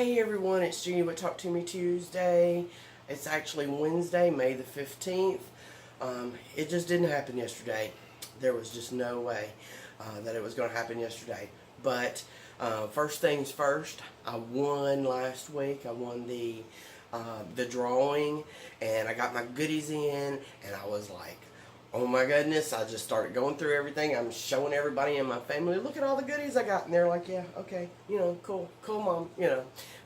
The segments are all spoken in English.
Hey everyone, it's Jeanie with Talk to Me Tuesday. It's actually Wednesday, May the 15th. It just didn't happen yesterday. There was just no way that it was going to happen yesterday. But first things first, I won last week. I won the drawing, and I got my goodies in, and I was like, oh my goodness, I just started going through everything. I'm showing everybody in my family, look at all the goodies I got. And they're like, yeah, okay, cool, mom,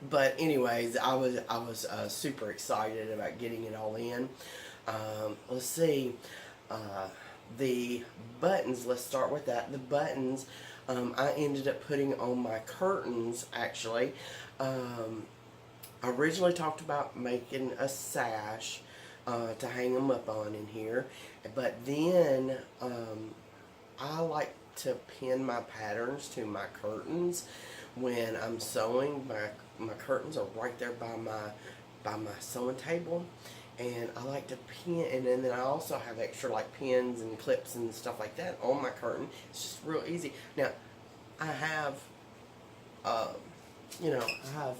But anyways, I was super excited about getting it all in. Let's see, the buttons, let's start with that. The buttons, I ended up putting on my curtains, actually. I originally talked about making a sash to hang them up on in here, but then I like to pin my patterns to my curtains when I'm sewing. My curtains are right there by my sewing table, and I like to pin, and then I also have extra like pins and clips and stuff like that on my curtain. It's just real easy. Now I have I have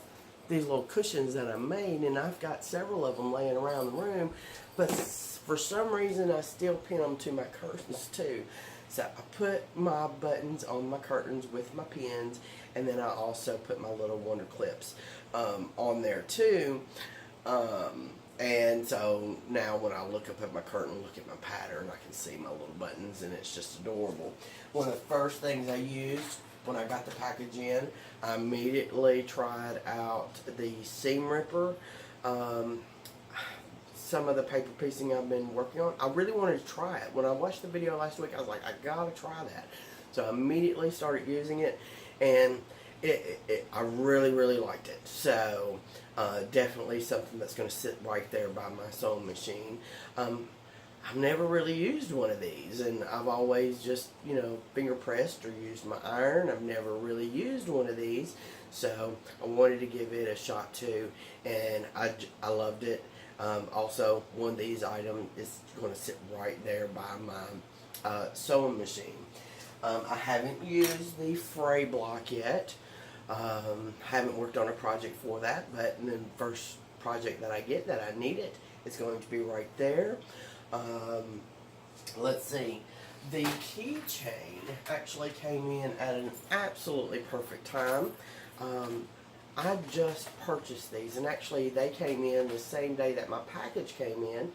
these little cushions that I made, and I've got several of them laying around the room, but for some reason I still pin them to my curtains too. So I put my buttons on my curtains with my pins, and then I also put my little wonder clips on there too. And so now when I look up at my curtain, look at my pattern, I can see my little buttons, and it's just adorable. One of the first things I used when I got the package in, I immediately tried out the seam ripper. Some of the paper piecing I've been working on, I really wanted to try it. When I watched the video last week, I was like, I gotta try that. So I immediately started using it, and I really, really liked it. So definitely something that's going to sit right there by my sewing machine. I've never really used one of these, and I've always just, finger pressed or used my iron. I've never really used one of these, so I wanted to give it a shot too, and I loved it. Also, one of these items is going to sit right there by my sewing machine. I haven't used the fray block yet. Haven't worked on a project for that, but the first project that I get that I need it, it's going to be right there. Let's see, the keychain actually came in at an absolutely perfect time. I just purchased these, and actually they came in the same day that my package came in,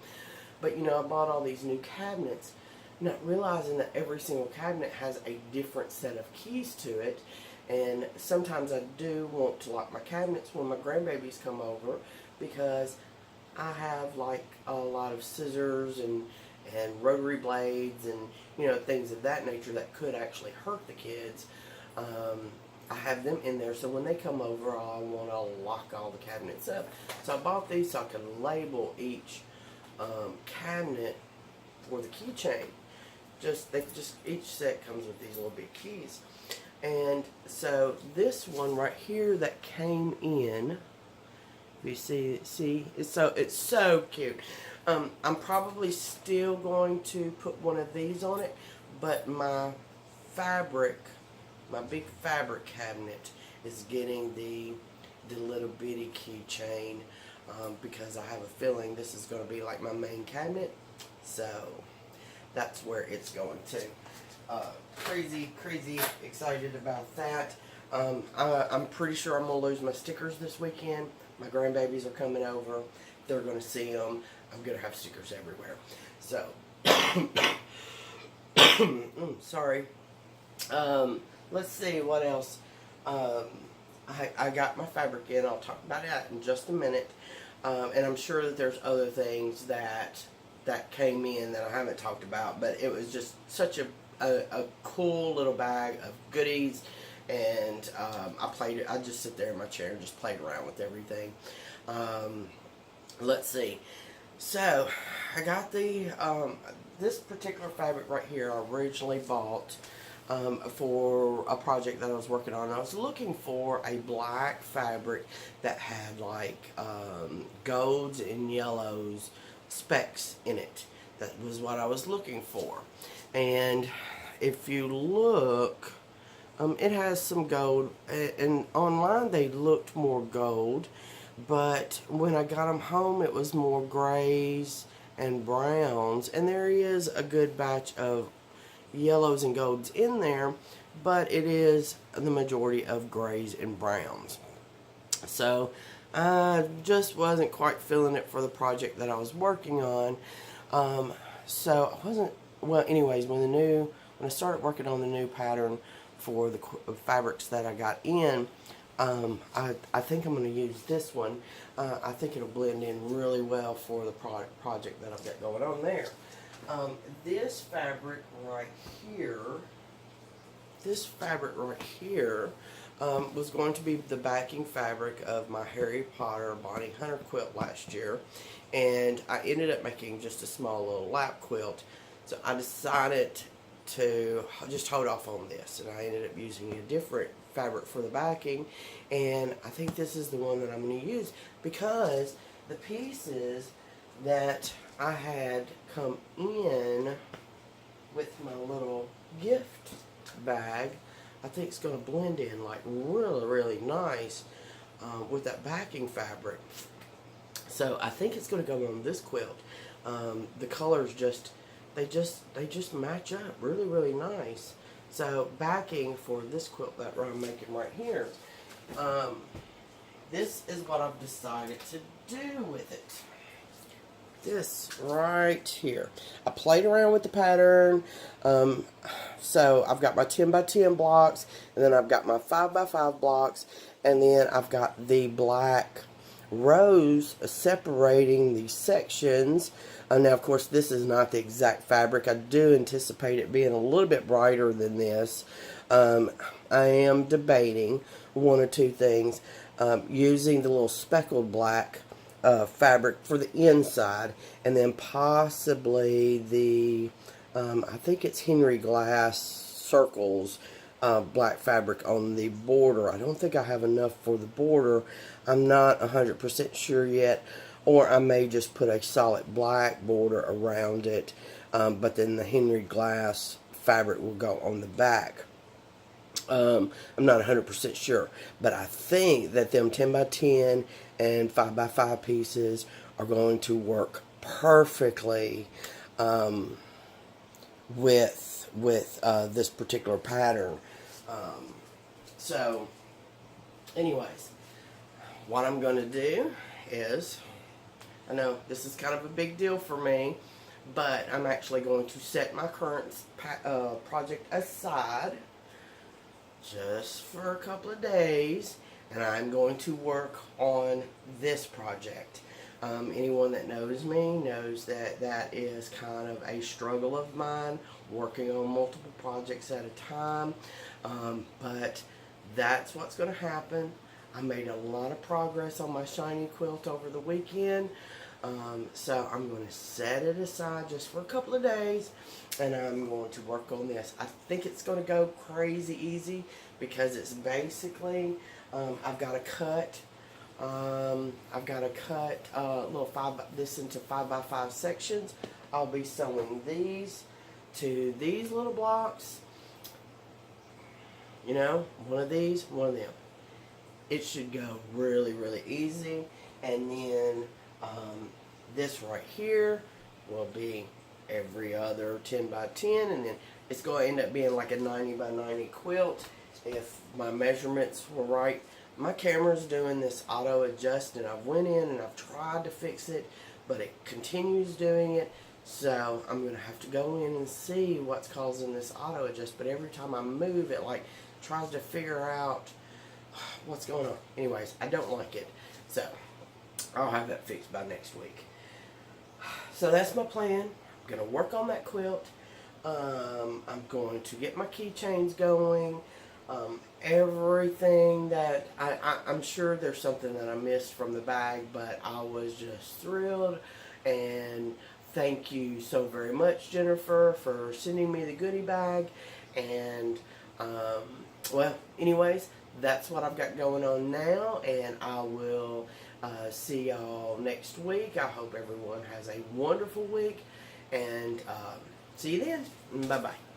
but I bought all these new cabinets, not realizing that every single cabinet has a different set of keys to it. And sometimes I do want to lock my cabinets when my grandbabies come over, because I have like a lot of scissors and rotary blades and things of that nature that could actually hurt the kids. I have them in there, so when they come over, I want to lock all the cabinets up. So I bought these so I could label each cabinet for the keychain. Each set comes with these little big keys. And so this one right here that came in, if you see, it's so cute. I'm probably still going to put one of these on it, but my big fabric cabinet is getting the little bitty keychain, because I have a feeling this is going to be like my main cabinet. So that's where it's going to. Crazy excited about that. I'm pretty sure I'm going to lose my stickers this weekend. My grandbabies are coming over. They're going to see them. I'm going to have stickers everywhere. So, sorry. Let's see what else. I got my fabric in. I'll talk about that in just a minute. And I'm sure that there's other things that came in that I haven't talked about, but it was just such a cool little bag of goodies, and I just sit there in my chair and just played around with everything. Let's see. So I got this particular fabric right here I originally bought for a project that I was working on. I was looking for a black fabric that had like golds and yellows specks in it. That was what I was looking for. And if you look, It has some gold, and online they looked more gold, but when I got them home it was more grays and browns, and there is a good batch of yellows and golds in there, but it is the majority of grays and browns. So I just wasn't quite feeling it for the project that I was working on. So I wasn't, well anyways, when I started working on the new pattern for the fabrics that I got in, I think I'm going to use this one. I think it'll blend in really well for the project that I've got going on there. This fabric right here, was going to be the backing fabric of my Harry Potter Bonnie Hunter quilt last year, and I ended up making just a small little lap quilt, so I decided to just hold off on this, and I ended up using a different fabric for the backing, and I think this is the one that I'm going to use because the pieces that I had come in with my little gift bag, I think it's going to blend in like really nice with that backing fabric. So I think it's going to go on this quilt. The colors they just match up really nice. So backing for this quilt that I'm making right here, this is what I've decided to do with it. This right here. I played around with the pattern. So I've got my 10 by 10 blocks, and then I've got my 5 by 5 blocks, and then I've got the black rows separating the sections. Now of course this is not the exact fabric. I do anticipate it being a little bit brighter than this. I am debating one or two things, using the little speckled black fabric for the inside, and then possibly the I think it's Henry Glass circles black fabric on the border. I don't think I have enough for the border. I'm not 100% sure yet, or I may just put a solid black border around it, but then the Henry Glass fabric will go on the back. I'm not 100% sure, but I think that them 10 by 10 and 5 by 5 pieces are going to work perfectly with this particular pattern. So anyways, what I'm going to do is, I know this is kind of a big deal for me, but I'm actually going to set my current project aside just for a couple of days, and I'm going to work on this project. Anyone that knows me knows that that is kind of a struggle of mine, working on multiple projects at a time, but that's what's going to happen. I made a lot of progress on my shiny quilt over the weekend, so I'm going to set it aside just for a couple of days, and I'm going to work on this. I think it's going to go crazy easy because it's basically, I've got to cut this into 5 by 5 sections. I'll be sewing these to these little blocks. You know, one of these, one of them. It should go really easy. And then this right here will be every other 10 by 10, and then it's going to end up being like a 90 by 90 quilt if my measurements were right. My camera's doing this auto adjust, and I've went in and I've tried to fix it, but it continues doing it. So I'm going to have to go in and see what's causing this auto adjust, but every time I move it like tries to figure out what's going on. Anyways, I don't like it, so I'll have that fixed by next week. So that's my plan. I'm going to work on that quilt. I'm going to get my keychains going. Everything that I'm sure there's something that I missed from the bag, but I was just thrilled, and thank you so very much, Jennifer, for sending me the goodie bag. And well, anyways, that's what I've got going on now, and I will see y'all next week. I hope everyone has a wonderful week, and see you then. Bye bye.